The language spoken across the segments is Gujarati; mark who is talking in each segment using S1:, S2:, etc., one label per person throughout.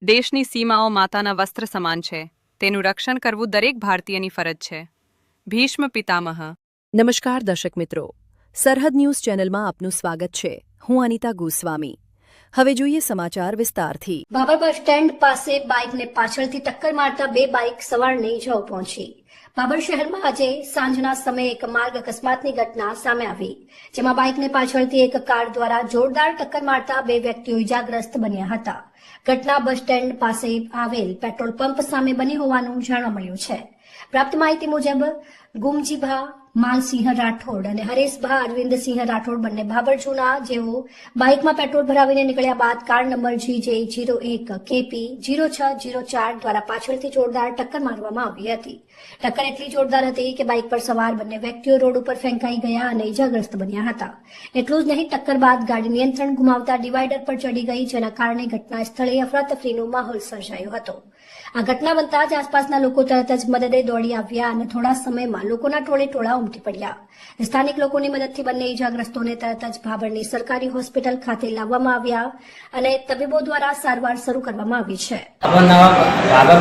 S1: દેશની સીમાઓ માતાના વસ્ત્ર સમાન છે. તેનું રક્ષણ કરવું દરેક ભારતીયની ફરજ છે. ભીષ્મ પિતામહ.
S2: નમસ્કાર દર્શક મિત્રો, સરહદ ન્યૂઝ ચેનલમાં આપનું સ્વાગત છે. હું અનિતા ગોસ્વામી. હવે જોઈએ સમાચાર વિસ્તારથી.
S3: બાબર બસ સ્ટેન્ડ પાસે બાઇકને પાછળથી ટક્કર મારતા બે બાઇક સવારને ઇજાઓ પહોંચી. બાબર શહેરમાં આજે સાંજના સમયે એક માર્ગ અકસ્માતની ઘટના સામે આવી, જેમાં બાઇકને પાછળથી એક કાર દ્વારા જોરદાર ટક્કર મારતા બે વ્યક્તિઓ ઇજાગ્રસ્ત બન્યા હતા. ઘટના બસ સ્ટેન્ડ પાસે આવેલ પેટ્રોલ પંપ સામે બની હોવાનું જાણવા મળ્યું છે. પ્રાપ્ત માહિતી મુજબ ગુમજીભા માલસિંહ રાઠોડ અને હરેશભા અરવિંદસિંહ રાઠોડ બંને બાબર જૂના જેઓ બાઇકમાં પેટ્રોલ ભરાવીને નીકળ્યા બાદ કાર નંબર GJ01 KP 0604 દ્વારા પાછળથી જોરદાર ટક્કર મારવામાં આવી હતી. ટક્કર એટલી જોરદાર હતી કે બાઇક પર સવાર બંને વ્યક્તિઓ રોડ ઉપર ફેંકાઈ ગયા અને ઇજાગ્રસ્ત બન્યા હતા. એટલું જ નહીં, ટક્કર બાદ ગાડી નિયંત્રણ ગુમાવતા ડિવાઈડર પર ચડી ગઈ, જેના કારણે ઘટના સ્થળે અફરાતફરીનો માહોલ સર્જાયો હતો. આ ઘટના બનતા જ આસપાસના લોકો તરત જ મદદે દોડી આવ્યા અને થોડા સમયમાં લોકોના ટોળે ઉમટી પડ્યા. સ્થાનિક લોકોની મદદથી બંને ઇજાગ્રસ્તોને તરત જ ભાભરની સરકારી હોસ્પિટલ ખાતે લાવવામાં આવ્યા અને તબીબો દ્વારા સારવાર શરૂ કરવામાં આવી છે.
S4: ભાભર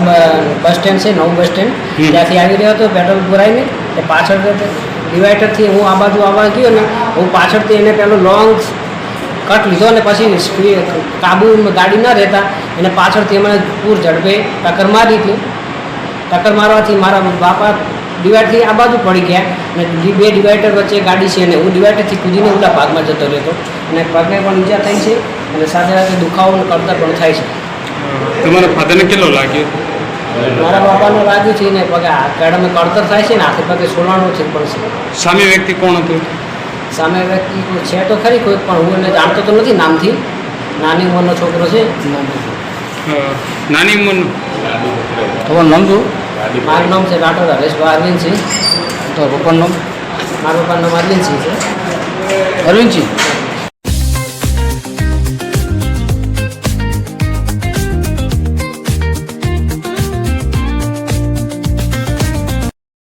S4: બસ સ્ટેન્ડ છે, નવું બસ સ્ટેન્ડ, ત્યાંથી આવી રહ્યો હતો પેટ્રોલ પુરાઈને. પાછળ ડિવાઈડરથી હું આ બાજુ આવવા ગયો ને, હું પાછળથી એને પેલો લોંગ કટ લીધો અને પછી કાબુ ગાડી ના રહેતા એને પાછળથી મને પૂર ઝડપે ટક્કર મારી હતી. ટક્કર મારવાથી મારા બાપા ડિવાઈડરથી આ બાજુ પડી ગયા અને બે ડિવાઈડર વચ્ચે ગાડી છે અને હું ડિવાઈડરથી કૂદીને ઉલા ભાગમાં જતો રહેતો અને પગને પણ ઈજા થઈ છે અને સાથે સાથે દુખાવો કરતા પણ થાય છે.
S5: તમારા ફાધરને કેટલો લાગ્યો?
S4: મારા બાપાને લાગ્યું છે ને પગે કાળામાં કળતર થાય છે ને હાથે પગે સોલાણું છે પણ છે.
S5: સામે વ્યક્તિ કોણ હતું?
S4: સામે વ્યક્તિ છે તો ખરી કોઈ, પણ હું એને જાણતો તો નથી નામથી. નાની ઉંમરનો છોકરો છે.
S5: નાની ઉંમરનો?
S4: તમારું નામ શું? મારું નામ છે રાઠોડ હરેશભાઈ અરવિંદસિંહ. તો પપ્પાનું નામ? મારા પપ્પાનું નામ અરવિંદસિંહ છે.
S6: અરવિંદસિંહ